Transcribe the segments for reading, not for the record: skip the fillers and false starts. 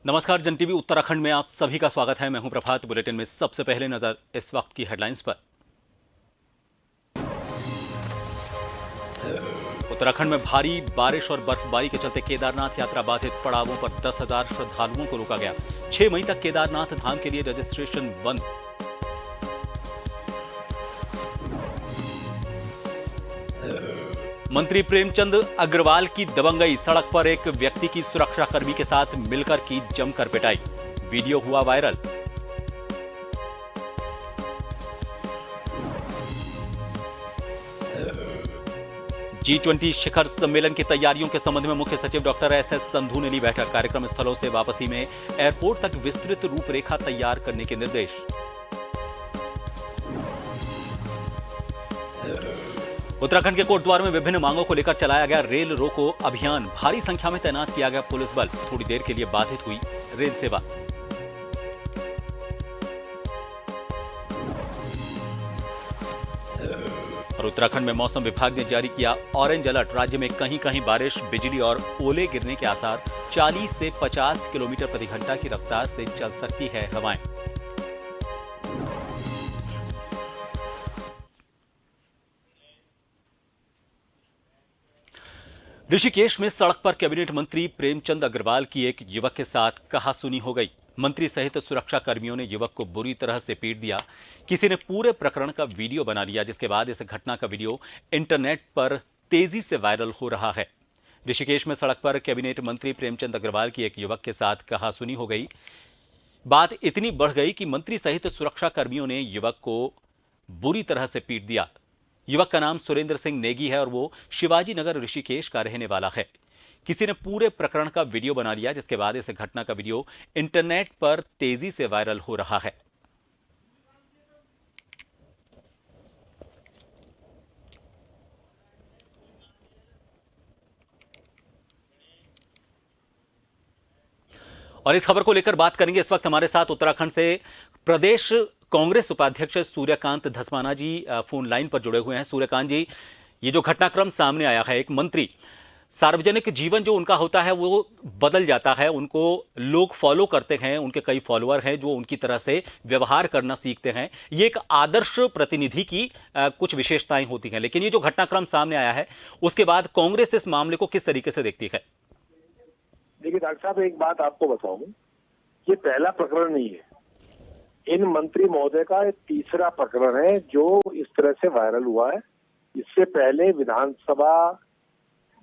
नमस्कार, जन टीवी उत्तराखंड में आप सभी का स्वागत है। मैं हूं प्रभात। बुलेटिन में सबसे पहले नजर इस वक्त की हेडलाइंस पर। उत्तराखंड में भारी बारिश और बर्फबारी के चलते केदारनाथ यात्रा बाधित। पड़ावों पर 10,000 श्रद्धालुओं को रोका गया। 6 मई तक केदारनाथ धाम के लिए रजिस्ट्रेशन बंद। मंत्री प्रेमचंद अग्रवाल की दबंगई। सड़क पर एक व्यक्ति की सुरक्षाकर्मी के साथ मिलकर की जमकर पिटाई। वीडियो हुआ वायरल। G20 शिखर सम्मेलन की तैयारियों के संबंध में मुख्य सचिव डॉक्टर एस संधू ने ली बैठक। कार्यक्रम स्थलों से वापसी में एयरपोर्ट तक विस्तृत रूपरेखा तैयार करने के निर्देश। उत्तराखंड के कोटद्वार में विभिन्न मांगों को लेकर चलाया गया रेल रोको अभियान। भारी संख्या में तैनात किया गया पुलिस बल। थोड़ी देर के लिए बाधित हुई रेल सेवा। और उत्तराखंड में मौसम विभाग ने जारी किया ऑरेंज अलर्ट। राज्य में कहीं कहीं बारिश, बिजली और ओले गिरने के आसार। 40 से 50 किलोमीटर प्रति घंटा की रफ्तार से चल सकती है हवाएं। ऋषिकेश में सड़क पर कैबिनेट मंत्री प्रेमचंद अग्रवाल की एक युवक के साथ कहासुनी हो गई। मंत्री सहित सुरक्षा कर्मियों ने युवक को बुरी तरह से पीट दिया। किसी ने पूरे प्रकरण का वीडियो बना लिया, जिसके बाद इस घटना का वीडियो इंटरनेट पर तेजी से वायरल हो रहा है। ऋषिकेश में सड़क पर कैबिनेट मंत्री प्रेमचंद अग्रवाल की एक युवक के साथ कहासुनी हो गई। बात इतनी बढ़ गई कि मंत्री सहित सुरक्षा कर्मियों ने युवक को बुरी तरह से पीट दिया। युवक का नाम सुरेंद्र सिंह नेगी है और वो शिवाजी नगर ऋषिकेश का रहने वाला है। किसी ने पूरे प्रकरण का वीडियो बना लिया, जिसके बाद इस घटना का वीडियो इंटरनेट पर तेजी से वायरल हो रहा है। और इस खबर को लेकर बात करेंगे इस वक्त हमारे साथ उत्तराखंड से प्रदेश कांग्रेस उपाध्यक्ष सूर्यकांत धस्माना जी फोन लाइन पर जुड़े हुए हैं। सूर्यकांत जी, ये जो घटनाक्रम सामने आया है, एक मंत्री, सार्वजनिक जीवन जो उनका होता है वो बदल जाता है, उनको लोग फॉलो करते हैं, उनके कई फॉलोअर हैं जो उनकी तरह से व्यवहार करना सीखते हैं। ये एक आदर्श प्रतिनिधि की कुछ विशेषताएं होती हैं, लेकिन ये जो घटनाक्रम सामने आया है उसके बाद कांग्रेस इस मामले को किस तरीके से देखती है? देखिए डॉक्टर साहब, एक बात आपको बताऊं, ये पहला प्रकरण नहीं है। इन मंत्री महोदय का ये तीसरा प्रकरण है जो इस तरह से वायरल हुआ है। इससे पहले विधानसभा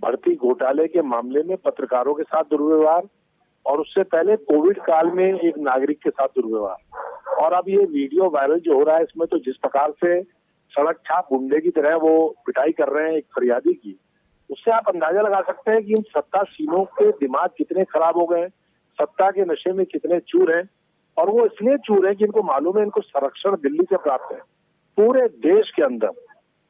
भर्ती घोटाले के मामले में पत्रकारों के साथ दुर्व्यवहार, और उससे पहले कोविड काल में एक नागरिक के साथ दुर्व्यवहार, और अब ये वीडियो वायरल जो हो रहा है, इसमें तो जिस प्रकार से सड़क छाप गुंडे की तरह वो पिटाई कर रहे हैं एक फरियादी की, उससे आप अंदाजा लगा सकते हैं कि इन सत्तासीनों के दिमाग कितने खराब हो गए, सत्ता के नशे में कितने चूर हैं। और वो इसलिए चूर हैं कि इनको मालूम है इनको संरक्षण दिल्ली से प्राप्त है। पूरे देश के अंदर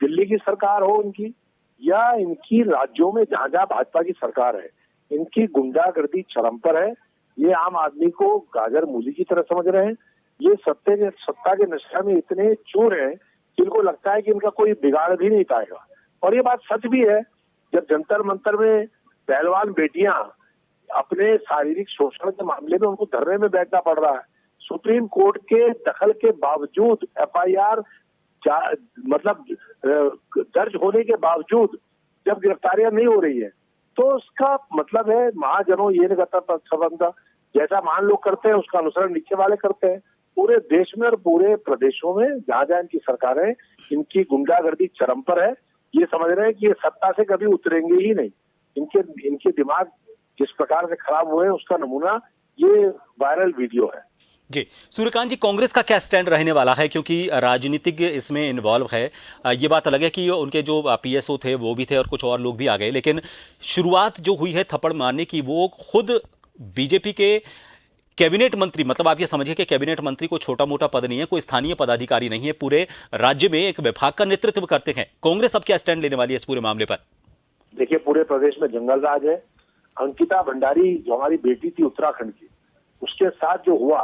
दिल्ली की सरकार हो इनकी, या इनकी राज्यों में जहां जहां भाजपा की सरकार है, इनकी गुंडागर्दी चरम पर है। ये आम आदमी को गाजर मूली की तरह समझ रहे हैं। ये सत्ता के नशे में इतने चूर हैं कि इनको लगता है कि इनका कोई बिगाड़ भी नहीं पाएगा। और ये बात सच भी है। जब जंतर मंतर में पहलवान बेटियां अपने शारीरिक शोषण के मामले में उनको धरने में बैठना पड़ रहा है, सुप्रीम कोर्ट के दखल के बावजूद, FIR दर्ज होने के बावजूद जब गिरफ्तारियां नहीं हो रही है, तो उसका मतलब है महाजनों ये नहीं करता संबंध, जैसा महान लोग करते हैं उसका अनुसरण नीचे वाले करते हैं। पूरे देश में और पूरे प्रदेशों में जहां जहां इनकी सरकारें, इनकी गुंडागर्दी चरम पर है। ये समझ रहे हैं कि ये सत्ता से कभी उतरेंगे ही नहीं। इनके दिमाग जिस प्रकार से खराब हुए हैं उसका नमूना ये वायरल वीडियो है। जी सूर्यकांत जी, कांग्रेस का क्या स्टैंड रहने वाला है, क्योंकि राजनीतिक इसमें इन्वॉल्व है। ये बात अलग है कि उनके जो PSO थे वो भी थे और कुछ और लोग भी आ गए, लेकिन शुरुआत जो हुई है थप्पड़ मारने की वो खुद बीजेपी के कैबिनेट मंत्री मतलब आप ये समझिए कि कैबिनेट मंत्री को छोटा मोटा पद नहीं है, कोई स्थानीय पदाधिकारी नहीं है, पूरे राज्य में एक विभाग का नेतृत्व करते हैं। कांग्रेस अब क्या स्टैंड लेने वाली है इस पूरे मामले पर? देखिए, पूरे प्रदेश में जंगल राज है। अंकिता भंडारी जो हमारी बेटी थी उत्तराखंड की, उसके साथ जो हुआ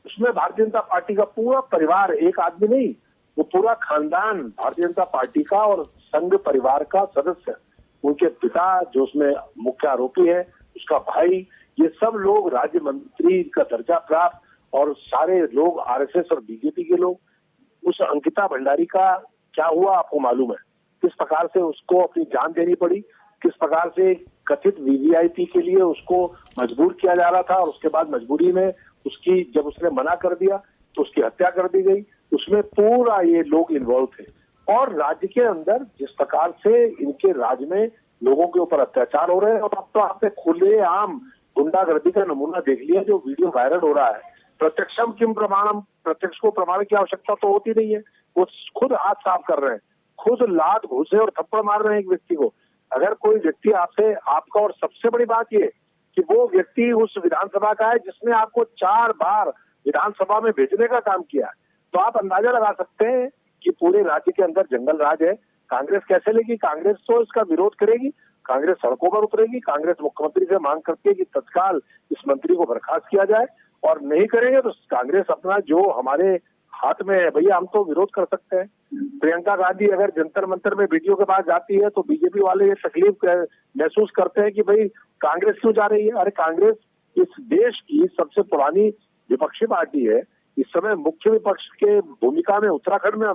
उसमें भारतीय जनता पार्टी का पूरा परिवार, एक आदमी नहीं, वो पूरा खानदान भारतीय जनता पार्टी का और संघ परिवार का सदस्य, उनके पिता जो उसमें मुख्य आरोपी है, उसका भाई, ये सब लोग राज्य मंत्री का दर्जा प्राप्त और सारे लोग आरएसएस और बीजेपी के लोग। उस अंकिता भंडारी का क्या हुआ आपको मालूम है, किस प्रकार से उसको अपनी जान देनी पड़ी, किस प्रकार से कथित वीवीआईपी के लिए उसको मजबूर किया जा रहा था और उसके बाद मजबूरी में उसकी जब उसने मना कर दिया तो उसकी हत्या कर दी गई। उसमें पूरा ये लोग इन्वॉल्व थे और राज्य के अंदर जिस प्रकार से इनके राज्य में लोगों के ऊपर अत्याचार हो रहे हैं, और अब तो आपने खुलेआम गुंडागर्दी का नमूना देख लिया जो वीडियो वायरल हो रहा है। प्रत्यक्षम किम प्रमाणम, प्रत्यक्ष को प्रमाण की आवश्यकता तो होती नहीं है, वो खुद हाथ साफ कर रहे हैं, खुद लात घुसे और थप्पड़ मार रहे हैं एक व्यक्ति को। अगर कोई व्यक्ति आपसे आपका, और सबसे बड़ी बात ये कि वो व्यक्ति उस विधानसभा का है जिसने आपको 4 बार विधानसभा में भेजने का काम किया है, तो आप अंदाजा लगा सकते हैं कि पूरे राज्य के अंदर जंगल राज है। कांग्रेस कैसे लेगी? कांग्रेस तो इसका विरोध करेगी, कांग्रेस सड़कों पर उतरेगी, कांग्रेस मुख्यमंत्री से मांग करती है कि तत्काल इस मंत्री को बर्खास्त किया जाए, और नहीं करेंगे तो कांग्रेस अपना जो हमारे हाथ में है भैया, हम तो विरोध कर सकते हैं। प्रियंका गांधी अगर जंतर मंतर में वीडियो के पास जाती है तो बीजेपी वाले ये तकलीफ महसूस करते हैं कि भाई कांग्रेस क्यों जा रही है। अरे कांग्रेस इस देश की सबसे पुरानी विपक्षी पार्टी है, इस समय मुख्य विपक्ष के भूमिका में उत्तराखंड में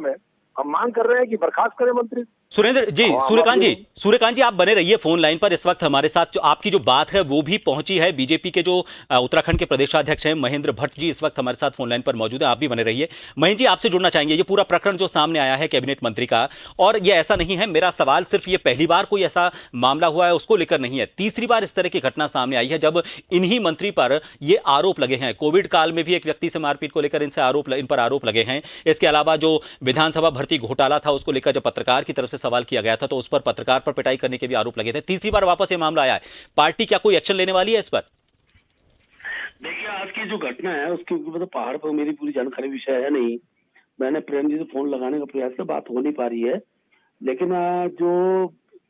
हम मांग कर रहे हैं कि बर्खास्त करें मंत्री। सुरेंद्र जी, सूर्यकांत जी आप बने रहिए फोन लाइन पर। इस वक्त हमारे साथ जो आपकी जो बात है वो भी पहुंची है, बीजेपी के जो उत्तराखंड के प्रदेशाध्यक्ष हैं महेंद्र भट्ट जी इस वक्त हमारे साथ फोन लाइन पर मौजूद है, आप भी बने रहिए। महेंद्र जी आपसे जुड़ना चाहेंगे, ये पूरा प्रकरण जो सामने आया है कैबिनेट मंत्री का, और ये ऐसा नहीं है, मेरा सवाल सिर्फ ये पहली बार कोई ऐसा मामला हुआ है उसको लेकर नहीं है, तीसरी बार इस तरह की घटना सामने आई है जब इन्हीं मंत्री पर ये आरोप लगे हैं। कोविड काल में भी एक व्यक्ति से मारपीट को लेकर इन पर आरोप लगे हैं। इसके अलावा जो विधानसभा भर्ती घोटाला था उसको लेकर जब पत्रकार की तरफ से सवाल किया गया था तो उस पर पत्रकार पर पिटाई करने के भी आरोप लगे थे। तीसरी बार वापस ये मामला आया है, पार्टी क्या कोई एक्शन लेने वाली है इस पर? देखिए, आज की जो घटना है उसके ऊपर तो पहाड़ पर मेरी पूरी जानकारी विषय है नहीं। मैंने प्रेम जी से फोन लगाने का प्रयास किया, बात हो नहीं पा रही है। लेकिन जो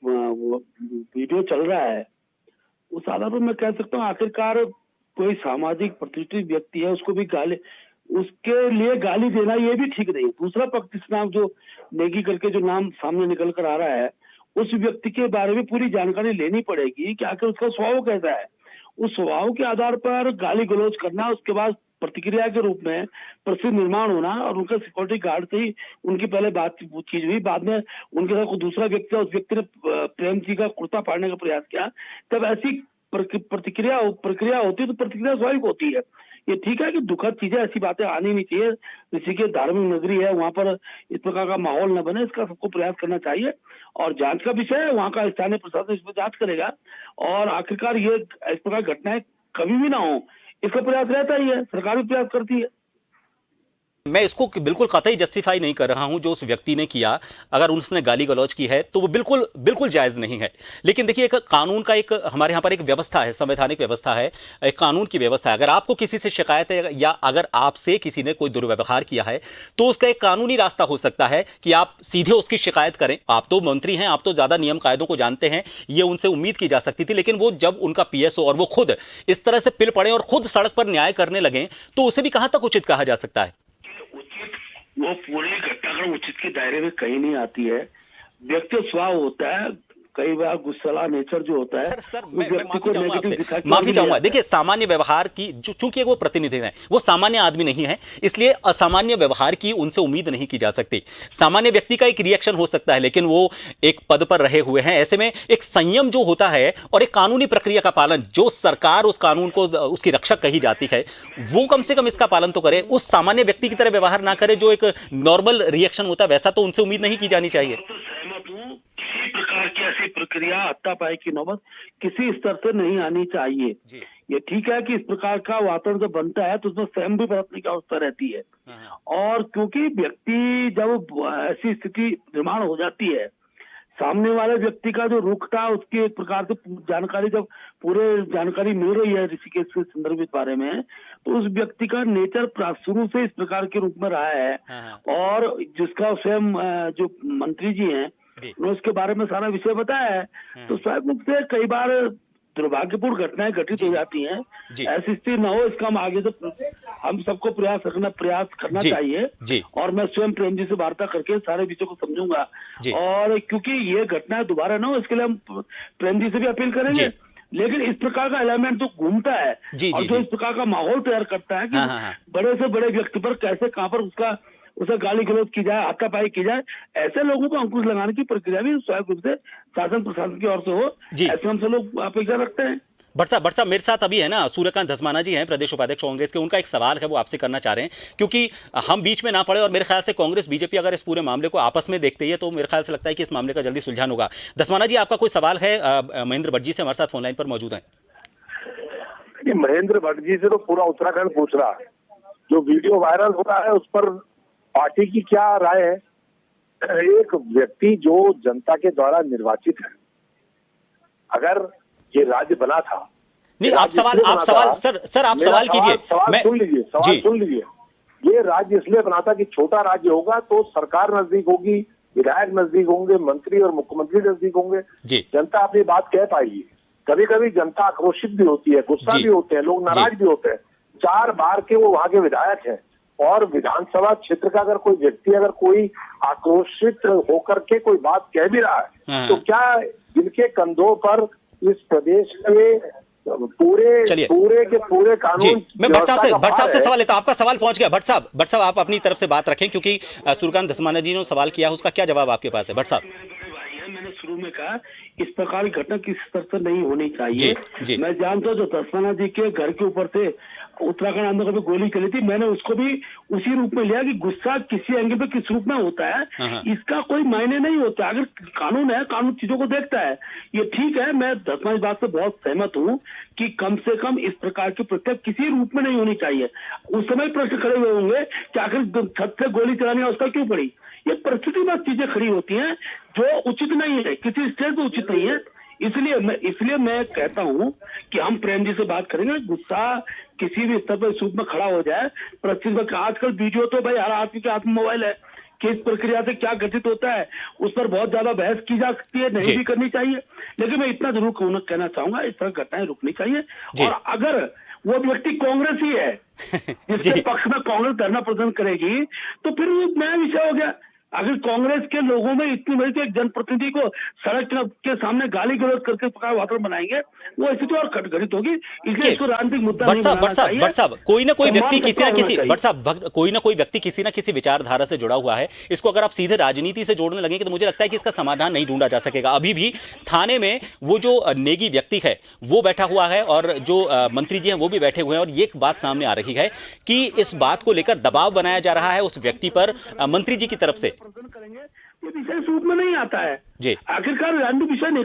वीडियो चल रहा है उस आधार पर मैं कह सकता हूँ आखिरकार कोई सामाजिक प्रतिष्ठित व्यक्ति है, उसको भी गाली, उसके लिए गाली देना ये भी ठीक नहीं। दूसरा पक्ष इस नाम जो नेगी करके जो नाम सामने निकल कर आ रहा है, उस व्यक्ति के बारे में पूरी जानकारी लेनी पड़ेगी कि आखिर उसका स्वभाव कैसा है। उस स्वभाव के आधार पर गाली गलौज करना, उसके बाद प्रतिक्रिया के रूप में परिस्थिति निर्माण होना, और उनका सिक्योरिटी गार्ड से ही उनकी पहले बातचीत हुई, बाद में उनके साथ कोई दूसरा व्यक्ति था, उस व्यक्ति ने प्रेम जी का कुर्ता फाड़ने का प्रयास किया। तब ऐसी प्रक्रिया होती है तो प्रतिक्रिया स्वाभाविक होती है। ये ठीक है कि दुखद चीजें, ऐसी बातें आनी नहीं चाहिए। ऋषिकेश धार्मिक नगरी है, वहां पर इस प्रकार का माहौल न बने, इसका सबको प्रयास करना चाहिए। और जांच का विषय है, वहां का स्थानीय प्रशासन इस पर जांच करेगा और आखिरकार ये इस प्रकार घटनाएं कभी भी ना हो, इसका प्रयास रहता ही है, सरकार भी प्रयास करती है। मैं इसको बिल्कुल कतई जस्टिफाई नहीं कर रहा हूं जो उस व्यक्ति ने किया, अगर उसने गाली गलौज की है तो वो बिल्कुल बिल्कुल जायज नहीं है। लेकिन देखिए एक कानून का एक हमारे यहां पर एक व्यवस्था है, संवैधानिक व्यवस्था है, एक कानून की व्यवस्था है। अगर आपको किसी से शिकायत है या अगर आपसे किसी ने कोई दुर्व्यवहार किया है तो उसका एक कानूनी रास्ता हो सकता है कि आप सीधे उसकी शिकायत करें। आप तो मंत्री हैं, आप तो ज्यादा नियम कायदों को जानते हैं, ये उनसे उम्मीद की जा सकती थी। लेकिन वो जब उनका पीएसओ और वो खुद इस तरह से पिल पड़े और खुद सड़क पर न्याय करने लगे तो उसे भी कहां तक उचित कहा जा सकता है? वो पूरी घटनाक्रम उचित के दायरे में कहीं नहीं आती है। व्यक्ति स्वभाव होता है, कई बार गुस्सैला नेचर जो होता है, सर मैं माफी चाहूंगा। देखिए सामान्य व्यवहार की, चूंकि वो प्रतिनिधि हैं, वो सामान्य आदमी नहीं है, इसलिए असामान्य व्यवहार की उनसे उम्मीद नहीं की जा सकती। सामान्य व्यक्ति का एक रिएक्शन हो सकता है, लेकिन वो एक पद पर रहे हुए हैं, ऐसे में एक संयम जो होता है और एक कानूनी प्रक्रिया का पालन, जो सरकार उस कानून को उसकी रक्षक कही जाती है, वो कम से कम इसका पालन तो करे। उस सामान्य व्यक्ति की तरह व्यवहार ना करे जो एक नॉर्मल रिएक्शन होता है, वैसा तो उनसे उम्मीद नहीं की जानी चाहिए। प्रकार की ऐसी प्रक्रिया हत्यापाई की नौबत किसी स्तर से नहीं आनी चाहिए। ये ठीक है कि इस प्रकार का वातावरण जब बनता है तो उसमें स्वयं भी बरतने की अवस्था रहती है। और क्योंकि व्यक्ति जब ऐसी स्थिति निर्माण हो जाती है, सामने वाले व्यक्ति का जो रुख था उसकी एक प्रकार से जानकारी, जब पूरे जानकारी मिल रही है ऋषिकेश के संदर्भित बारे में, तो उस व्यक्ति का नेचर शुरू से इस प्रकार के रूप में रहा है। और जिसका स्वयं जो मंत्री जी हैं उन्होंने उसके बारे में सारा विषय बताया है। तो स्वयं रूप से कई बार दुर्भाग्यपूर्ण घटनाएं घटित हो जाती हैं। ऐसी स्थिति न हो, इसका हम आगे से हम सबको प्रयास करना चाहिए। और मैं स्वयं प्रेम जी से वार्ता करके सारे विषय को समझूंगा, और क्योंकि ये घटना दोबारा न हो इसके लिए हम प्रेम जी से भी अपील करेंगे। लेकिन इस प्रकार का एलिमेंट जो घूमता है और जो इस प्रकार का माहौल तैयार करता है कि बड़े से बड़े व्यक्ति पर कैसे कहां पर उसे गाली गलौज की जाए, हाथापाई की जाए, ऐसे लोगों को अंकुश लगाने की प्रक्रिया भी स्वाभाविक रूप से शासन प्रशासन की ओर से हो, ऐसे हमसे लोग अपेक्षा रखते हैं। भट्ट साहब मेरे साथ अभी है ना सूर्यकांत धस्माना जी हैं, प्रदेश उपाध्यक्ष कांग्रेस के। उनका एक सवाल है, वो आपसे करना चाह रहे हैं, क्योंकि हम बीच में ना पड़े, और मेरे ख्याल से कांग्रेस बीजेपी अगर इस पूरे मामले को आपस में देखते है तो मेरे ख्याल से लगता है कि इस मामले का जल्दी सुलझान होगा। धस्माना जी, आपका कोई सवाल है? महेंद्र भट्ट जी से हमारे साथ फोन लाइन पर मौजूद हैं। महेंद्र भट्ट जी से तो पूरा उत्तराखंड पूछ रहा है। जो वीडियो वायरल हो रहा है उस पर पार्टी की क्या राय है? एक व्यक्ति जो जनता के द्वारा निर्वाचित है, अगर ये राज्य बना था, नहीं आप सवाल सर आप सवाल कीजिए, सवाल सुन लीजिए। ये राज्य इसलिए बना था कि छोटा राज्य होगा तो सरकार नजदीक होगी, विधायक नजदीक होंगे, मंत्री और मुख्यमंत्री नजदीक होंगे, जनता अपनी बात कह पाएगी। कभी कभी जनता आक्रोशित भी होती है, गुस्सा भी होते हैं, लोग नाराज भी होते हैं। 4 बार के वो वहां के विधायक हैं, और विधानसभा क्षेत्र का अगर कोई व्यक्ति अगर कोई आक्रोशित होकर के कोई बात कह भी रहा है तो क्या जिनके कंधों पर इस प्रदेश के पूरे कानून। मैं भट्ट साहब से सवाल लेता हूं, आपका सवाल पहुंच गया। भट्ट साहब आप अपनी तरफ से बात रखें, क्योंकि सूर्यकांत धस्माना जी ने सवाल किया, उसका क्या जवाब आपके पास है? भट्ट साहब, मैंने शुरू में कहा इस प्रकार की घटना किस स्तर से नहीं होनी चाहिए। मैं जानता हूँ जो धस्माना जी के घर के ऊपर से उत्तराखंड आंदोलन में गोली चली थी, मैंने उसको भी उसी रूप में लिया कि गुस्सा किसी एंगल पे किस रूप में होता है इसका कोई मायने नहीं होता। अगर कानून है, कानून चीजों को देखता है, ये ठीक है। मैं धस्माना इस बात से बहुत सहमत हूँ कि कम से कम इस प्रकार की प्रक्रिया किसी रूप में नहीं होनी चाहिए। उस समय प्रश्न खड़े हुए होंगे कि आखिर छत से गोली चलाने उसका क्यों पड़ी। ये परिस्थितिगत चीजें खड़ी होती हैं जो उचित नहीं है, किसी स्टेज पे उचित नहीं है। इसलिए मैं कहता हूं कि हम प्रेम जी से बात करेंगे। गुस्सा किसी भी स्तर पर इस रूप में खड़ा हो जाए, परिस्थिति आजकल वीडियो तो भाई हर आदमी के हाथ में मोबाइल है, किस प्रक्रिया से क्या घटित होता है उस पर बहुत ज्यादा बहस की जा सकती है, नहीं भी करनी चाहिए। लेकिन मैं इतना जरूर कहना चाहूंगा, इस तरह घटनाएं रुकनी चाहिए। और अगर वो व्यक्ति कांग्रेस ही है जिसके पक्ष में कांग्रेस धरना प्रदर्शन करेगी तो फिर वो नया विषय हो गया। अगर कांग्रेस के लोगों में इतनी बड़ी एक जनप्रतिनिधि को सड़क के सामने गाली गलौज करके वातावरण बनाएंगे, वो स्थिति और घटित होगी। इसलिए इसको राजनीतिक मुद्दा नहीं बनाना चाहिए। भट्ट साहब, कोई ना कोई व्यक्ति किसी ना किसी विचारधारा से जुड़ा हुआ है। इसको अगर आप सीधे राजनीति से जोड़ने लगेंगे तो मुझे लगता है कि इसका समाधान नहीं ढूंढा जा सकेगा। अभी भी थाने में वो जो नेगी व्यक्ति है वो बैठा हुआ है, और जो मंत्री जी हैं वो भी बैठे हुए हैं, और ये एक बात सामने आ रही है कि इस बात को लेकर दबाव बनाया जा रहा है उस व्यक्ति पर मंत्री जी की तरफ से। प्रदर्शन करेंगे, ये विषय सूट में नहीं आता है जी। आखिरकार राजनीतिक विषय नहीं।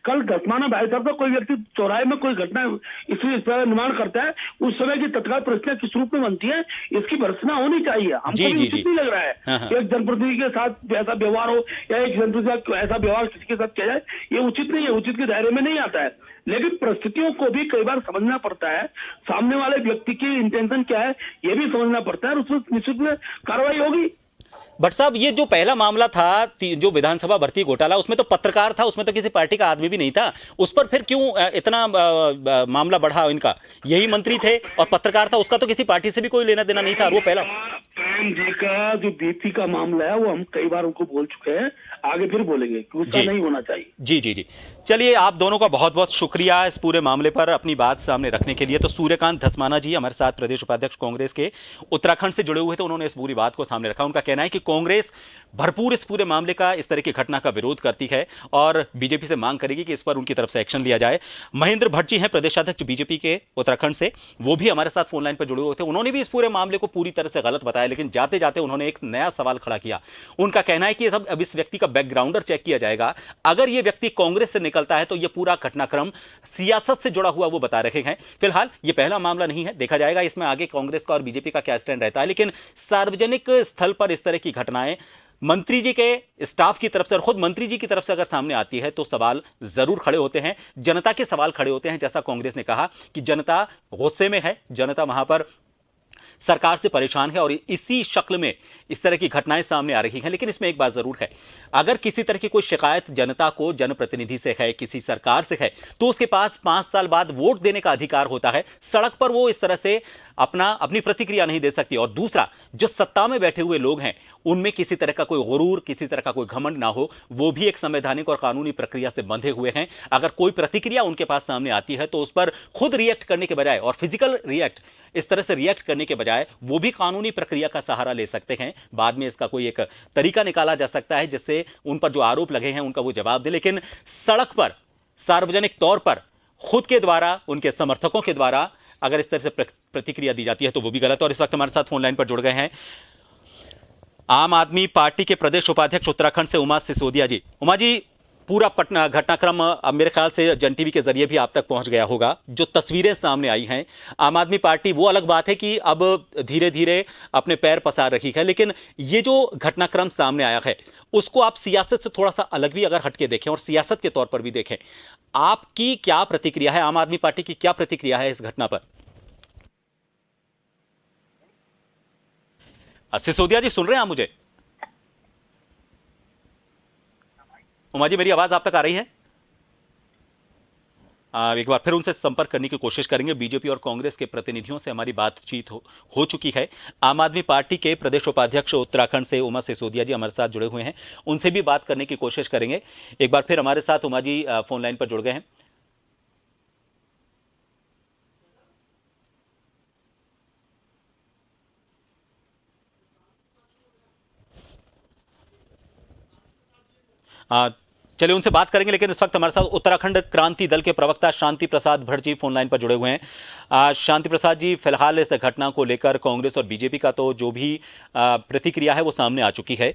कल धस्माना भाई साहब का कोई व्यक्ति चौराहे में कोई घटना इसलिए इस तरह निर्माण करता है, उस समय की तत्काल परिस्थितियां किस रूप में बनती है इसकी भर्त्सना होनी चाहिए। हमको उचित नहीं लग रहा है एक जनप्रतिनिधि के साथ ऐसा व्यवहार हो, या एक जनप्रतिनिधि का ऐसा व्यवहार किसी के साथ किया जाए, ये उचित नहीं है, उचित के दायरे में नहीं आता है। लेकिन परिस्थितियों को भी कई बार समझना पड़ता है, सामने वाले व्यक्ति की इंटेंशन क्या है ये भी समझना पड़ता है, और उसमें निश्चित में कार्रवाई होगी। भट्ट साहब, ये जो पहला मामला था जो विधानसभा भर्ती घोटाला, उसमें तो पत्रकार था, उसमें तो किसी पार्टी का आदमी भी नहीं था। उस पर फिर क्यों इतना मामला बढ़ा इनका? यही मंत्री थे और पत्रकार था, उसका तो किसी पार्टी से भी कोई लेना देना नहीं था। वो पहला प्रेम जी का जो बीपी का मामला है वो हम कई बार उनको बोल चुके हैं, आगे फिर बोलेंगे, गुस्सा नहीं होना चाहिए। जी। चलिए, आप दोनों का बहुत बहुत शुक्रिया इस पूरे मामले पर अपनी बात सामने रखने के लिए। तो सूर्यकांत धस्माना जी हमारे साथ प्रदेश उपाध्यक्ष कांग्रेस के उत्तराखंड से जुड़े हुए थे, उन्होंने इस पूरी बात को सामने रखा। उनका कहना है कि कांग्रेस भरपूर इस पूरे मामले का, इस तरह की घटना का विरोध करती है और बीजेपी से मांग करेगी कि इस पर उनकी तरफ से एक्शन लिया जाए। महेंद्र भट्ट जी हैं प्रदेशाध्यक्ष बीजेपी के उत्तराखंड से, वो भी हमारे साथ फोन लाइन पर जुड़े हुए थे। उन्होंने भी इस पूरे मामले को पूरी तरह से गलत बताया, लेकिन जाते जाते उन्होंने एक नया सवाल खड़ा किया। उनका कहना है कि अब इस व्यक्ति का बैकग्राउंडर चेक किया जाएगा। अगर यह व्यक्ति कांग्रेस से निकलता है तो यह पूरा घटनाक्रम सियासत से जुड़ा हुआ वो बता रहे हैं। फिलहाल यह पहला मामला नहीं है, देखा जाएगा इसमें आगे कांग्रेस का और बीजेपी का क्या स्टैंड रहता है। लेकिन सार्वजनिक स्थल पर इस तरह की घटनाएं मंत्री जी के स्टाफ की तरफ से और खुद मंत्री जी की तरफ से अगर सामने आती है तो सवाल जरूर खड़े होते हैं, जनता के सवाल खड़े होते हैं। जैसा कांग्रेस ने कहा कि जनता गुस्से में है, जनता वहां पर सरकार से परेशान है और इसी शक्ल में इस तरह की घटनाएं सामने आ रही हैं। लेकिन इसमें एक बात जरूर है, अगर किसी तरह की कोई शिकायत जनता को जनप्रतिनिधि से है, किसी सरकार से है, तो उसके पास 5 साल बाद वोट देने का अधिकार होता है। सड़क पर वो इस तरह से अपनी प्रतिक्रिया नहीं दे सकती। और दूसरा, जो सत्ता में बैठे हुए लोग हैं उनमें किसी तरह का कोई गुरूर, किसी तरह का कोई घमंड ना हो, वो भी एक संवैधानिक और कानूनी प्रक्रिया से बंधे हुए हैं। अगर कोई प्रतिक्रिया उनके पास सामने आती है तो उस पर खुद रिएक्ट करने के बजाय और फिजिकल रिएक्ट इस तरह से रिएक्ट करने के बजाय वो भी कानूनी प्रक्रिया का सहारा ले सकते हैं। बाद में इसका कोई एक तरीका निकाला जा सकता है जिससे उन पर जो आरोप लगे हैं उनका वो जवाब दे। लेकिन सड़क पर सार्वजनिक तौर पर खुद के द्वारा, उनके समर्थकों के द्वारा अगर इस तरह से प्रतिक्रिया दी जाती है तो वो भी गलत है। और इस वक्त हमारे साथ फोन लाइन पर जुड़ गए हैं आम आदमी पार्टी के प्रदेश उपाध्यक्ष उत्तराखंड से उमा सिसोदिया जी। उमा जी, पूरा पटना घटनाक्रम अब मेरे ख्याल से जन टीवी के जरिए भी आप तक पहुंच गया होगा। जो तस्वीरें सामने आई हैं, आम आदमी पार्टी, वो अलग बात है कि अब धीरे धीरे अपने पैर पसार रही है, लेकिन ये जो घटनाक्रम सामने आया है उसको आप सियासत से थोड़ा सा अलग भी अगर हटके देखें और सियासत के तौर पर भी देखें, आपकी क्या प्रतिक्रिया है, आम आदमी पार्टी की क्या प्रतिक्रिया है इस घटना पर? सिसोदिया जी, सुन रहे हैं आप मुझे? उमा जी, मेरी आवाज आप तक आ रही है? एक बार फिर उनसे संपर्क करने की कोशिश करेंगे। बीजेपी और कांग्रेस के प्रतिनिधियों से हमारी बातचीत हो चुकी है। आम आदमी पार्टी के प्रदेश उपाध्यक्ष उत्तराखंड से उमा सिसोदिया जी हमारे साथ जुड़े हुए हैं, उनसे भी बात करने की कोशिश करेंगे। एक बार फिर हमारे साथ उमा जी फोन लाइन पर जुड़ गए हैं। चलिए उनसे बात करेंगे, लेकिन इस वक्त हमारे साथ उत्तराखंड क्रांति दल के प्रवक्ता शांति प्रसाद भट्ट जी फोन लाइन पर जुड़े हुए हैं। शांति प्रसाद जी, फिलहाल इस घटना को लेकर कांग्रेस और बीजेपी का तो जो भी प्रतिक्रिया है वो सामने आ चुकी है।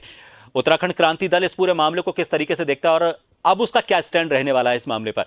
उत्तराखंड क्रांति दल इस पूरे मामले को किस तरीके से देखता है और अब उसका क्या स्टैंड रहने वाला है इस मामले पर?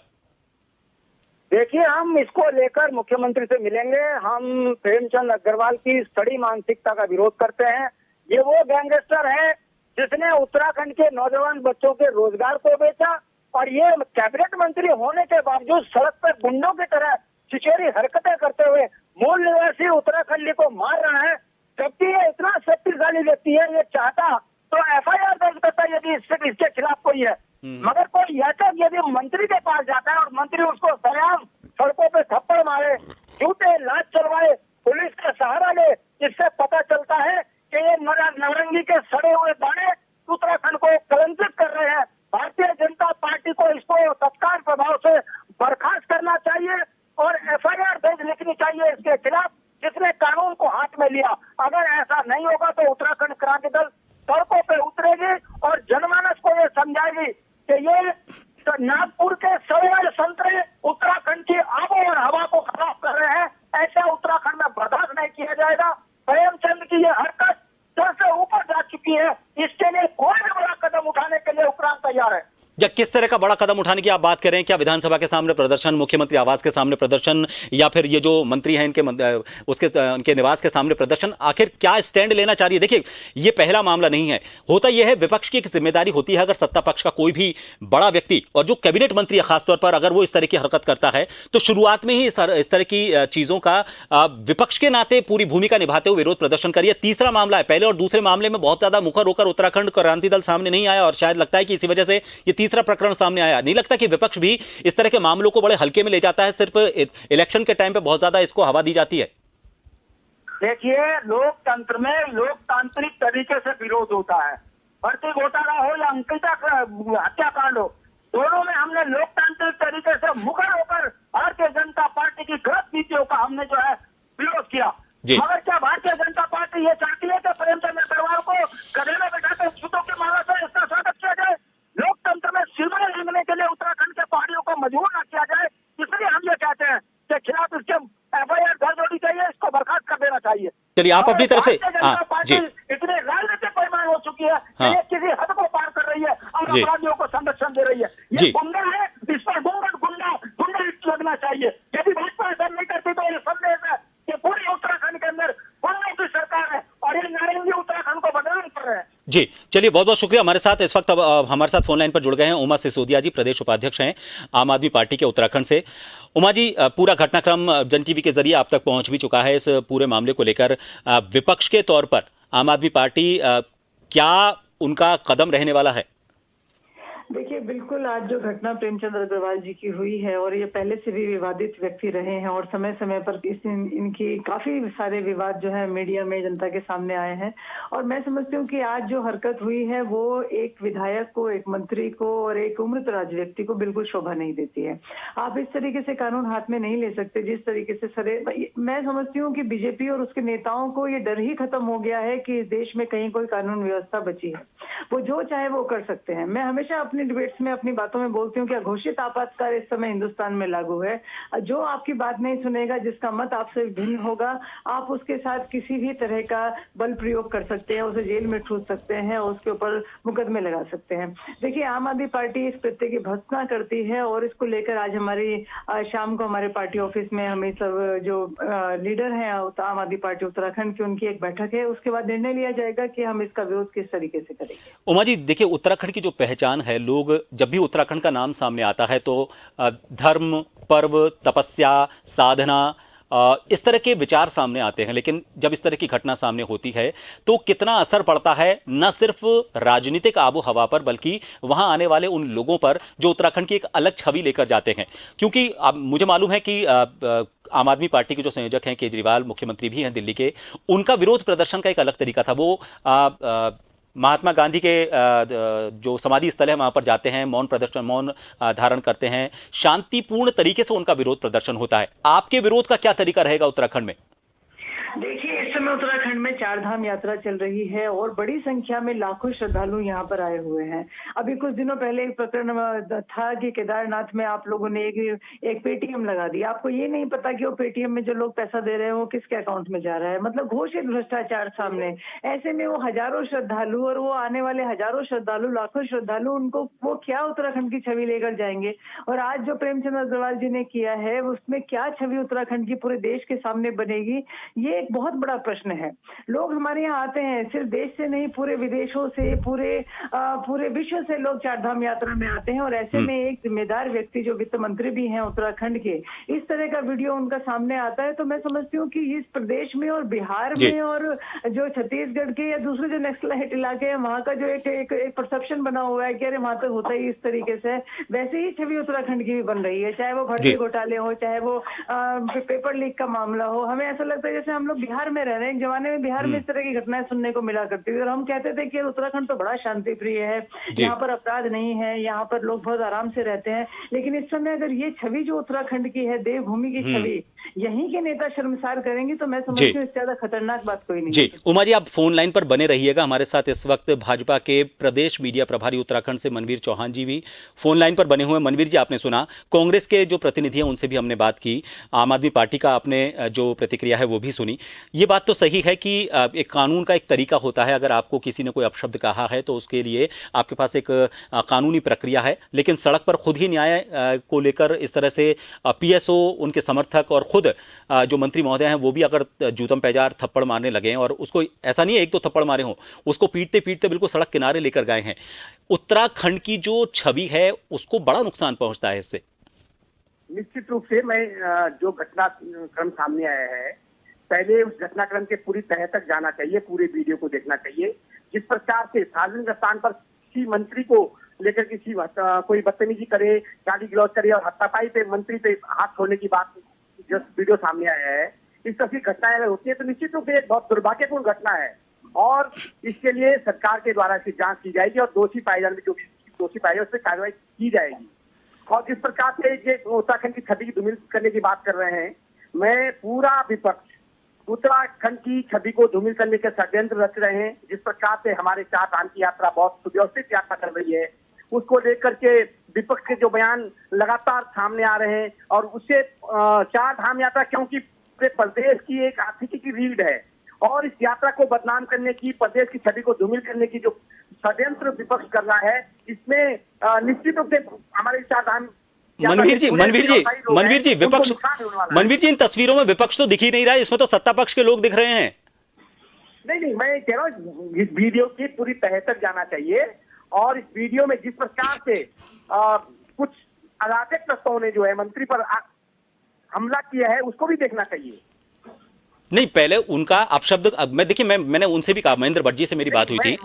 देखिए, हम इसको लेकर मुख्यमंत्री से मिलेंगे। हम प्रेमचंद अग्रवाल की सड़ी मानसिकता का विरोध करते हैं। ये वो गैंगस्टर है जिसने उत्तराखंड के नौजवान बच्चों के रोजगार को बेचा, और ये कैबिनेट मंत्री होने के बावजूद सड़क पर गुंडों की तरह छिछोरी हरकतें करते हुए मूल निवासी उत्तराखंडी को मार रहा है। जबकि ये इतना शक्तिशाली व्यक्ति है, ये चाहता तो FIR दर्ज करता यदि इसके खिलाफ कोई है। मगर कोई याचक यदि मंत्री के पास जाता है और मंत्री उसको सरेआम सड़कों पे थप्पड़ मारे, झूठे लाश चलवाए, पुलिस का सहारा ले, इससे पता चलता है कि ये नारंगी के सड़े हुए दाने उत्तराखंड को कलंकित कर रहे हैं। भारतीय जनता पार्टी को इसको तत्काल प्रभाव से बर्खास्त करना चाहिए और FIR दर्ज लिखनी चाहिए इसके खिलाफ, जिसने कानून को हाथ में लिया। अगर ऐसा नहीं होगा तो उत्तराखंड क्रांति दल सड़कों पे उतरेगी और जनमानस को ये समझाएगी कि ये नागपुर के सड़े संतरे उत्तराखंड की आबो और हवा को खराब कर रहे हैं। ऐसा उत्तराखंड में बर्दाश्त नहीं किया जाएगा। प्रेमचंद की ये हरकत सर से ऊपर जा चुकी है। इसके लिए कोई भी बड़ा कदम उठाने के लिए उत्तराखंड तैयार है। या किस तरह का बड़ा कदम उठाने की आप बात कर रहे हैं? क्या विधानसभा के सामने प्रदर्शन, मुख्यमंत्री आवास के सामने प्रदर्शन, या फिर ये जो मंत्री हैं उनके निवास के सामने प्रदर्शन? आखिर क्या स्टैंड लेना चाह रही है? देखिए, ये पहला मामला नहीं है। होता यह है, विपक्ष की एक जिम्मेदारी होती है, अगर सत्ता पक्ष का कोई भी बड़ा व्यक्ति और जो कैबिनेट मंत्री है खासतौर पर, अगर वो इस तरह की हरकत करता है तो शुरुआत में ही इस तरह की चीजों का विपक्ष के नाते पूरी भूमिका निभाते हुए विरोध प्रदर्शन करिए। तीसरा मामला है, पहले और दूसरे मामले में बहुत ज्यादा मुखर होकर उत्तराखंड क्रांति दल सामने नहीं आया और शायद लगता है कि इसी वजह से ये तीसरा प्रकरण सामने आया। नहीं लगता कि विपक्ष भी इस तरह के मामलों को बड़े हल्के में ले जाता है, सिर्फ इलेक्शन के टाइम पे बहुत ज्यादा इसको हवा दी जाती है? देखिए, लोकतंत्र में लोकतांत्रिक तरीके से विरोध होता है। भर्ती घोटाला हो या अंकिता हत्याकांड हो, दोनों में हमने लोकतांत्रिक तरीके से मुखर होकर भारतीय जनता पार्टी की गलत नीतियों का हमने जो है विरोध किया। मगर क्या भारतीय जनता पार्टी ये चाहती है कि प्रेमचंद अग्रवाल को गधे में बैठाकर जूतों की माला से इसका स्वागत किया जाए? लोकतंत्र में सीमाएं लांघने के लिए उत्तराखंड के पहाड़ियों को मजबूर न किया जाए। इसलिए हम ये कहते हैं कि खिलाफ इसके FIR दर्ज होनी चाहिए, इसको बर्खास्त कर देना चाहिए। चलिए, आप अपनी तरफ से इतनी राजनीतिक परिमाण हो चुकी है कि ये किसी हद को पार कर रही है और अपराधियों को संरक्षण दे रही है। ये गुंडा है, इस पर गुंडा लगना चाहिए। यदि भाजपा ऐसा नहीं करती तो ये संदेश है कि पूरे उत्तराखंड के अंदर गुंडों की सरकार है और ये नारंगी उत्तराखंड को बदनाम कर रहे हैं। जी, चलिए बहुत बहुत शुक्रिया। हमारे साथ इस वक्त अब हमारे साथ फोन लाइन पर जुड़ गए हैं उमा सिसोदिया जी, प्रदेश उपाध्यक्ष हैं आम आदमी पार्टी के उत्तराखंड से। उमा जी, पूरा घटनाक्रम जन टीवी के जरिए आप तक पहुंच भी चुका है। इस पूरे मामले को लेकर विपक्ष के तौर पर आम आदमी पार्टी क्या उनका कदम रहने वाला है? देखिए, बिल्कुल आज जो घटना प्रेमचंद अग्रवाल जी की हुई है, और ये पहले से भी विवादित व्यक्ति रहे हैं और समय समय पर इनकी काफी सारे विवाद जो है मीडिया में जनता के सामने आए हैं। और मैं समझती हूँ कि आज जो हरकत हुई है वो एक विधायक को, एक मंत्री को और एक उम्रदराज व्यक्ति को बिल्कुल शोभा नहीं देती है। आप इस तरीके से कानून हाथ में नहीं ले सकते जिस तरीके से मैं समझती हूँ कि बीजेपी और उसके नेताओं को ये डर ही खत्म हो गया है कि इस देश में कहीं कोई कानून व्यवस्था बची है। वो जो चाहे वो कर सकते हैं। मैं हमेशा अपनी डिबेट्स में, अपनी बातों में बोलती हूँ कि घोषित आपातकाल इस समय हिंदुस्तान में लागू है। जो आपकी बात नहीं सुनेगा, जिसका मत आपसे भिन्न होगा, आप उसके साथ किसी भी तरह का बल प्रयोग कर सकते हैं, उसे जेल में ठूस सकते हैं और उसके ऊपर मुकदमे लगा सकते हैं। देखिए, आम आदमी पार्टी इस प्रत्यय की भर्त्सना करती है और इसको लेकर आज हमारी शाम को हमारे पार्टी ऑफिस में हमें सब जो लीडर हैं आम आदमी पार्टी उत्तराखंड की, उनकी एक बैठक है। उसके बाद निर्णय लिया जाएगा कि हम इसका विरोध किस तरीके से करेंगे। उमा जी, देखिए, उत्तराखंड की जो पहचान है, लोग जब भी उत्तराखंड का नाम सामने आता है तो धर्म, पर्व, तपस्या, साधना, इस तरह के विचार सामने आते हैं। लेकिन जब इस तरह की घटना सामने होती है तो कितना असर पड़ता है न सिर्फ राजनीतिक आबो हवा पर, बल्कि वहां आने वाले उन लोगों पर जो उत्तराखंड की एक अलग छवि लेकर जाते हैं। क्योंकि अब मुझे मालूम है कि आम आदमी पार्टी के जो संयोजक हैं, केजरीवाल मुख्यमंत्री भी हैं दिल्ली के, उनका विरोध प्रदर्शन का एक अलग तरीका था। वो महात्मा गांधी के जो समाधि स्थल है वहां पर जाते हैं, मौन प्रदर्शन, मौन धारण करते हैं, शांतिपूर्ण तरीके से उनका विरोध प्रदर्शन होता है। आपके विरोध का क्या तरीका रहेगा उत्तराखंड में? देखिए, इस समय उत्तराखंड में 4 धाम यात्रा चल रही है और बड़ी संख्या में लाखों श्रद्धालु यहाँ पर आए हुए हैं। अभी कुछ दिनों पहले एक प्रकरण था कि केदारनाथ में आप लोगों ने एक पेटीएम लगा दी। आपको ये नहीं पता कि वो पेटीएम में जो लोग पैसा दे रहे हैं वो किसके अकाउंट में जा रहा है। मतलब घोषित भ्रष्टाचार सामने। ऐसे में वो हजारों श्रद्धालु और वो आने वाले हजारों श्रद्धालु, लाखों श्रद्धालु, उनको वो क्या उत्तराखंड की छवि लेकर जाएंगे। और आज जो प्रेमचंद अग्रवाल जी ने किया है उसमें क्या छवि उत्तराखंड की पूरे देश के सामने बनेगी, ये बहुत बड़ा प्रश्न है। लोग हमारे यहाँ आते हैं, सिर्फ देश से नहीं, पूरे विदेशों से, पूरे विश्व से लोग 4 धाम यात्रा में आते हैं। और ऐसे में एक जिम्मेदार व्यक्ति जो वित्त मंत्री भी हैं उत्तराखंड के, इस तरह का वीडियो उनका सामने आता है तो मैं समझती हूँ कि इस प्रदेश में और बिहार में और जो छत्तीसगढ़ के या दूसरे जो नेक्स्ट इलाके हैं वहां का जो एक परसेप्शन बना हुआ है कि अरे वहां तो होता ही इस तरीके से, वैसे ही छवि उत्तराखंड की भी बन रही है। चाहे वो भर्ती घोटाले हो, चाहे वो पेपर लीक का मामला हो, हमें ऐसा लगता है जैसे हम लोग बिहार में रह रहे हैं। एक जमाने में बिहार में इस तरह की घटनाएं सुनने को मिला करती थी और हम कहते थे कि उत्तराखंड तो बड़ा शांति प्रिय है, यहाँ पर अपराध नहीं है, यहाँ पर लोग बहुत आराम से रहते हैं। लेकिन इस समय अगर ये छवि जो उत्तराखंड की है, देवभूमि की छवि, यहीं के नेता शर्मसार करेंगी तो मैं समझती हूँ इससे ज्यादा खतरनाक बात कोई नहीं। जी, उमा जी, आप फोन लाइन पर बने रहिएगा। हमारे साथ इस वक्त भाजपा के प्रदेश मीडिया प्रभारी उत्तराखंड से मनवीर चौहान जी भी फोन लाइन पर बने हुए हैं। मनवीर जी, आपने सुना, कांग्रेस के जो प्रतिनिधि हैं उनसे भी हमने बात की, आम आदमी पार्टी का आपने जो प्रतिक्रिया है वो भी सुनी। ये बात तो सही है कि एक कानून का एक तरीका होता है। अगर आपको किसी ने कोई अपशब्द कहा है तो उसके लिए आपके पास एक कानूनी प्रक्रिया है। लेकिन सड़क पर खुद ही न्याय को लेकर इस तरह से पीएसओ, उनके समर्थक और खुद जो मंत्री महोदय हैं वो भी अगर जूतम पैजार थप्पड़ मारने लगे हैं, और उसको ऐसा नहीं है एक दो थप्पड़ मारे हों, उसको पीटते पीटते बिल्कुल सड़क किनारे लेकर गए हैं, उत्तराखंड की जो छवि है उसको बड़ा नुकसान पहुंचता है इससे। निश्चित रूप से मैं जो घटनाक्रम सामने आया है, पहले उस घटनाक्रम के पूरी तह तक जाना चाहिए, पूरे वीडियो को देखना चाहिए। जिस प्रकार से सार्वजनिक स्थान पर किसी मंत्री को लेकर किसी कोई बदतमीजी करे, गाली गलौज करे और हाथापाई पे मंत्री पे हाथ छोड़ने की बात जो वीडियो सामने आया है, इस तरह की घटनाएं अगर होती है तो निश्चित रूप से एक बहुत दुर्भाग्यपूर्ण घटना है और इसके लिए सरकार के द्वारा इसकी जांच की जाएगी और दोषी पाए जाने, जो भी दोषी पाए उस पर कार्रवाई की जाएगी। और जिस प्रकार से ये उत्तराखंड की छवि की धूमिल करने की बात कर रहे हैं, मैं पूरा विपक्ष उत्तराखंड की छवि को धूमिल करने के षड्यंत्र रच रहे हैं। जिस प्रकार से हमारे 4 धाम की यात्रा बहुत सुव्यवस्थित यात्रा कर रही है, उसको लेकर के विपक्ष के जो बयान लगातार सामने आ रहे हैं, और उससे 4 धाम यात्रा क्योंकि पूरे प्रदेश की एक आर्थिकी की रीढ़ है और इस यात्रा को बदनाम करने की, प्रदेश की छवि को धूमिल करने की जो षड्यंत्र विपक्ष कर रहा है, इसमें निश्चित रूप से हमारे 4 धाम मनवीर जी, विपक्ष, मनवीर जी, इन तस्वीरों में विपक्ष तो दिख ही नहीं रहा है, इसमें तो सत्ता पक्ष के लोग दिख रहे हैं। नहीं, मैं कह रहा हूँ इस वीडियो की पूरी तह तक जाना चाहिए, और इस वीडियो में जिस प्रकार से कुछ अराजक तत्वों ने जो है मंत्री पर हमला किया है उसको भी देखना चाहिए। नहीं, पहले उनका अपशब्द, मैं देखिए, मैंने उनसे भी कहा, महेंद्र भट्ट जी से मेरी बात हुई थी,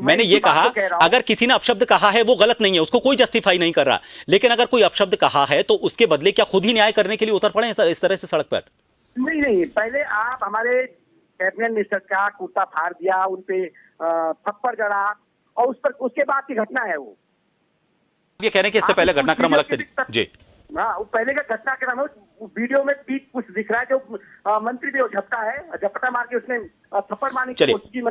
मैंने ये कहा अगर किसी ने अपशब्द कहा है वो गलत नहीं है, उसको कोई जस्टिफाई नहीं कर रहा, लेकिन अगर कोई अपशब्द कहा है तो उसके बदले क्या खुद ही न्याय करने के लिए उतर पड़े इस तरह से सड़क पर? नहीं, पहले आप हमारे कैबिनेट मिनिस्टर का कुर्ता फाड़ दिया, उनपे थप्पड़ जड़ा, और उस पर उसके बाद की घटना है वो। ये कह रहे हैं कि इससे पहले घटनाक्रम अलग तरीके जी। हाँ, वो पहले का घटनाक्रम है, वीडियो में भी कुछ दिख रहा है, जो मंत्री भी वो झपटा है, झपटा मार के उसने थप्पड़ मारने की कोशिश की।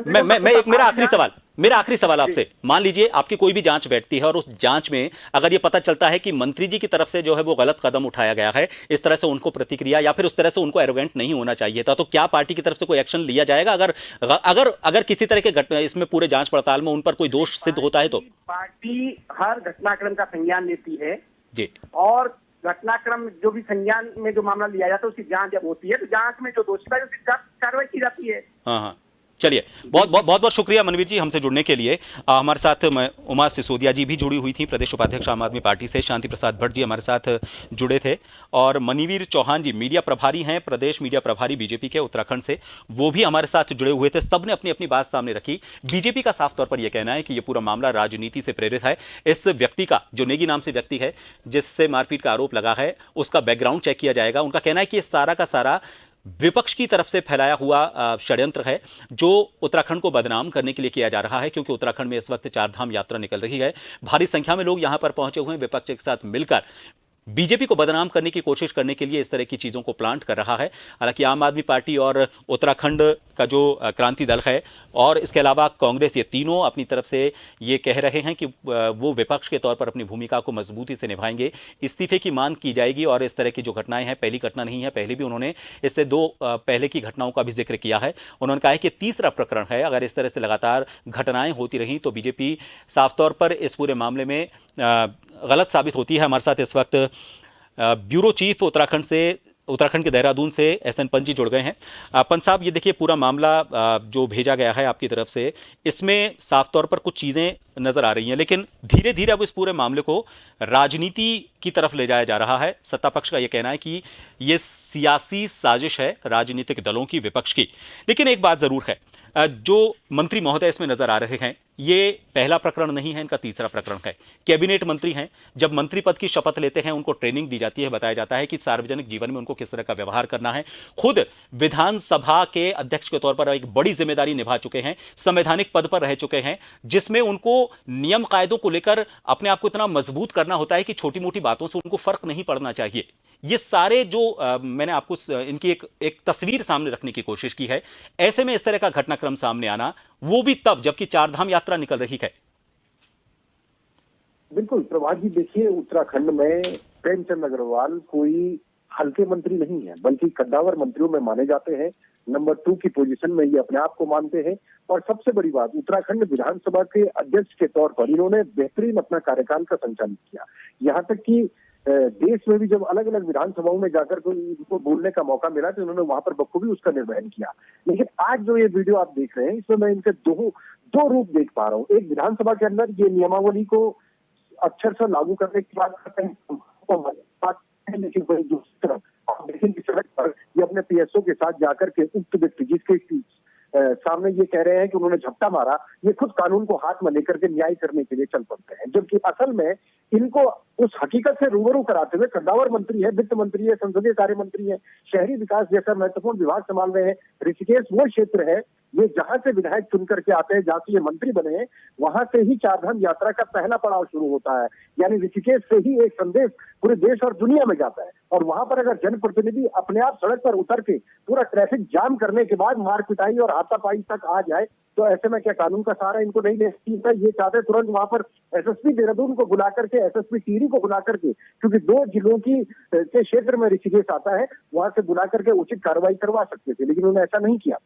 मेरा आखिरी सवाल आपसे, मान लीजिए आपकी कोई भी जांच बैठती है और उस जांच में अगर ये पता चलता है कि मंत्री जी की तरफ से जो है वो गलत कदम उठाया गया है, इस तरह से उनको प्रतिक्रिया या फिर उस तरह से उनको एरोगेंट नहीं होना चाहिए था, तो क्या पार्टी की तरफ से कोई एक्शन लिया जाएगा अगर किसी तरह के इसमें पूरे जांच पड़ताल में उन पर कोई दोष सिद्ध होता है? तो पार्टी हर घटनाक्रम का संज्ञान लेती है जी, और घटनाक्रम जो भी संज्ञान में जो मामला लिया जाता है उसकी जांच जब होती है तो जांच में जो दोषी है उसकी कार्रवाई की जाती है। हाँ, चलिए, बहुत शुक्रिया मनवीर जी हमसे जुड़ने के लिए। हमारे साथ उमा सिसोदिया जी भी जुड़ी हुई थी, प्रदेश उपाध्यक्ष आम आदमी पार्टी से। शांति प्रसाद भट्ट जी हमारे साथ जुड़े थे, और मनवीर चौहान जी मीडिया प्रभारी हैं, प्रदेश मीडिया प्रभारी बीजेपी के उत्तराखंड से, वो भी हमारे साथ जुड़े हुए थे। सबने अपनी अपनी बात सामने रखी। बीजेपी का साफ तौर पर यह कहना है कि यह पूरा मामला राजनीति से प्रेरित है। इस व्यक्ति का, जो नेगी नाम से व्यक्ति है जिससे मारपीट का आरोप लगा है, उसका बैकग्राउंड चेक किया जाएगा। उनका कहना है कि यह सारा का सारा विपक्ष की तरफ से फैलाया हुआ षड्यंत्र है, जो उत्तराखंड को बदनाम करने के लिए किया जा रहा है, क्योंकि उत्तराखंड में इस वक्त चारधाम यात्रा निकल रही है। भारी संख्या में लोग यहां पर पहुंचे हुए हैं, विपक्ष के साथ मिलकर बीजेपी को बदनाम करने की कोशिश करने के लिए इस तरह की चीजों को प्लांट कर रहा है। हालांकि आम आदमी पार्टी और उत्तराखंड का जो क्रांति दल है और इसके अलावा कांग्रेस, ये तीनों अपनी तरफ से ये कह रहे हैं कि वो विपक्ष के तौर पर अपनी भूमिका को मजबूती से निभाएंगे। इस्तीफे की मांग की जाएगी, और इस तरह की जो घटनाएं हैं, पहली घटना नहीं है, पहले भी उन्होंने इससे दो पहले की घटनाओं का भी जिक्र किया है। उन्होंने कहा है कि तीसरा प्रकरण है। अगर इस तरह से लगातार घटनाएं होती रहीं तो बीजेपी साफ तौर पर इस पूरे मामले में गलत साबित होती है। हमारे साथ इस वक्त ब्यूरो चीफ उत्तराखंड के देहरादून से एसएन पंत जी जुड़ गए हैं। पंत साहब, ये देखिए पूरा मामला जो भेजा गया है आपकी तरफ से, इसमें साफ तौर पर कुछ चीज़ें नज़र आ रही हैं, लेकिन धीरे धीरे अब इस पूरे मामले को राजनीति की तरफ ले जाया जा रहा है। सत्ता पक्ष का यह कहना है कि ये सियासी साजिश है राजनीतिक दलों की, विपक्ष की। लेकिन एक बात ज़रूर है, जो मंत्री महोदय इसमें नजर आ रहे हैं, ये पहला प्रकरण नहीं है, इनका तीसरा प्रकरण है। कैबिनेट मंत्री हैं, जब मंत्री पद की शपथ लेते हैं उनको ट्रेनिंग दी जाती है, बताया जाता है कि सार्वजनिक जीवन में उनको किस तरह का व्यवहार करना है। खुद विधानसभा के अध्यक्ष के तौर पर एक बड़ी जिम्मेदारी निभा चुके हैं, संवैधानिक पद पर रह चुके हैं, जिसमें उनको नियम कायदों को लेकर अपने आप को इतना मजबूत करना होता है कि छोटी मोटी बातों से उनको फर्क नहीं पड़ना चाहिए। ये सारे जो मैंने आपको इनकी एक तस्वीर सामने रखने की कोशिश की है। ऐसे में इस तरह का घटनाक्रम सामने आना, वो भी तब जबकि चारधाम यात्रा निकल रही है। बिल्कुल प्रभात जी, देखिए उत्तराखंड में प्रेमचंद अग्रवाल कोई हल्के मंत्री नहीं है, बल्कि कद्दावर मंत्रियों में माने जाते हैं। नंबर 2 की पोजीशन में ये अपने आप को मानते हैं। और सबसे बड़ी बात, उत्तराखंड विधानसभा के अध्यक्ष के तौर पर इन्होंने बेहतरीन अपना कार्यकाल का संचालन किया। यहाँ तक कि देश में भी जब अलग अलग विधानसभाओं में जाकर उनको बोलने का मौका मिला तो उन्होंने वहां पर बखूबी उसका निर्वहन किया। लेकिन आज जो ये वीडियो आप देख रहे हैं, इसमें मैं इनके दो रूप देख पा रहा हूँ। एक, विधानसभा के अंदर ये नियमावली को अक्षर से लागू करने की बात करते हैं, लेकिन वही दूसरी तरफ लेकिन की सड़क पर ये अपने पीएसओ के साथ जाकर के उक्त व्यक्ति जिसके सामने ये कह रहे हैं कि उन्होंने झपटा मारा, ये खुद कानून को हाथ में लेकर के न्याय करने के लिए चल पड़ते हैं। जबकि असल में इनको उस हकीकत से रूबरू कराते हुए, कद्दावर मंत्री है, वित्त मंत्री है, संसदीय कार्य मंत्री है, शहरी विकास जैसा महत्वपूर्ण विभाग संभाल रहे हैं। ऋषिकेश वो क्षेत्र है, ये जहां से विधायक चुन करके आते हैं, जहां से ये मंत्री बने हैं, वहां से ही चारधाम यात्रा का पहला पड़ाव शुरू होता है। यानी ऋषिकेश से ही एक संदेश पूरे देश और दुनिया में जाता है। और वहां पर अगर जनप्रतिनिधि अपने आप सड़क पर उतर के पूरा ट्रैफिक जाम करने के बाद मार पिटाई और हाथापाई तक आ जाए, तो ऐसे में क्या कानून का सहारा इनको नहीं लेना? ये चाहते तुरंत वहां पर एसएसपी देहरादून को बुला करके, एसएसपी टिहरी को बुला करके, क्योंकि 2 जिलों की के क्षेत्र में ऋषिकेश आता है, वहां से बुला करके उचित कार्रवाई करवा सकते थे, लेकिन उन्होंने ऐसा नहीं किया।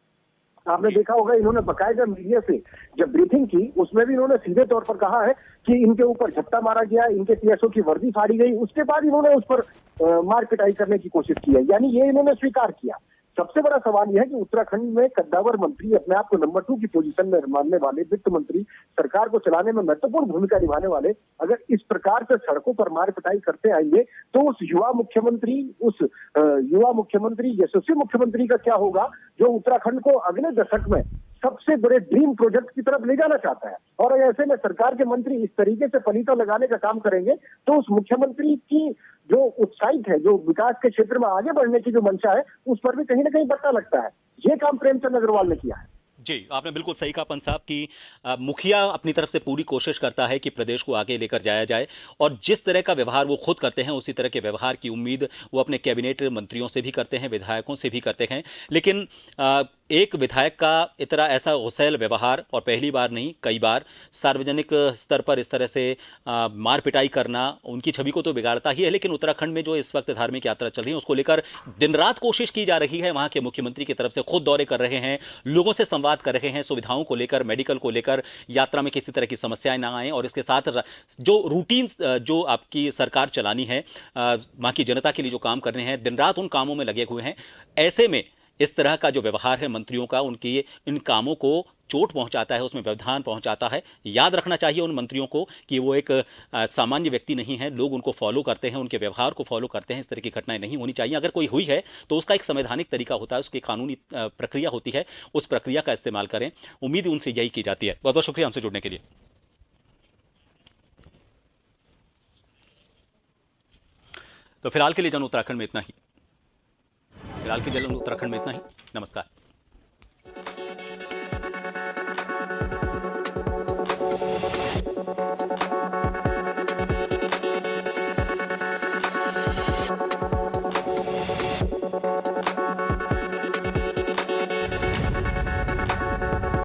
आपने देखा होगा, इन्होंने बकायदा मीडिया से जब ब्रीफिंग की, उसमें भी इन्होंने सीधे तौर पर कहा है कि इनके ऊपर झपटा मारा गया, इनके पीएसओ की वर्दी फाड़ी गई, उसके बाद इन्होंने उस पर मार पिटाई करने की कोशिश की है। यानी ये इन्होंने स्वीकार किया। सबसे बड़ा सवाल यह है कि उत्तराखंड में कद्दावर मंत्री, अपने आप को नंबर 2 की पोजीशन में मानने वाले वित्त मंत्री, सरकार को चलाने में महत्वपूर्ण भूमिका निभाने वाले, अगर इस प्रकार से सड़कों पर मार पिटाई करते आएंगे तो उस युवा मुख्यमंत्री यशस्वी मुख्यमंत्री का क्या होगा, जो उत्तराखंड को अगले दशक में सबसे बड़े ड्रीम प्रोजेक्ट की तरफ ले जाना चाहता है। और ऐसे में सरकार के मंत्री इस तरीके से पलीता लगाने का काम करेंगे तो उस मुख्यमंत्री की जो उत्साहित है, जो विकास के क्षेत्र में आगे बढ़ने की जो मंशा है, उस पर भी कहीं ना कहीं बट्टा लगता है। ये काम प्रेमचंद अग्रवाल ने किया है। जी, आपने बिल्कुल सही कहा पंत साहब कि मुखिया अपनी तरफ से पूरी कोशिश करता है कि प्रदेश को आगे लेकर जाया जाए, और जिस तरह का व्यवहार वो खुद करते हैं उसी तरह के व्यवहार की उम्मीद वो अपने कैबिनेट मंत्रियों से भी करते हैं, विधायकों से भी करते हैं। लेकिन एक विधायक का इतना ऐसा गुस्सैल व्यवहार, और पहली बार नहीं कई बार सार्वजनिक स्तर पर इस तरह से मार पिटाई करना उनकी छवि को तो बिगाड़ता ही है। लेकिन उत्तराखंड में जो इस वक्त धार्मिक यात्रा चल रही है उसको लेकर दिन रात कोशिश की जा रही है। वहाँ के मुख्यमंत्री की तरफ से खुद दौरे कर रहे हैं, लोगों से संवाद कर रहे हैं, सुविधाओं को लेकर, मेडिकल को लेकर, यात्रा में किसी तरह की समस्याएं ना आए, और इसके साथ जो रूटीन जो आपकी सरकार चलानी है, वहाँ की जनता के लिए जो काम कर रहे हैं, दिन रात उन कामों में लगे हुए हैं। ऐसे में इस तरह का जो व्यवहार है मंत्रियों का, उनकी इन कामों को चोट पहुंचाता है, उसमें व्यवधान पहुंचाता है। याद रखना चाहिए उन मंत्रियों को कि वो एक सामान्य व्यक्ति नहीं है, लोग उनको फॉलो करते हैं, उनके व्यवहार को फॉलो करते हैं। इस तरह की घटनाएं नहीं होनी चाहिए। अगर कोई हुई है तो उसका एक संवैधानिक तरीका होता है, उसकी कानूनी प्रक्रिया होती है, उस प्रक्रिया का इस्तेमाल करें। उम्मीद उनसे यही की जाती है। बहुत बहुत शुक्रिया हमसे जुड़ने के लिए। तो फिलहाल के लिए उत्तराखंड में इतना ही। नमस्कार।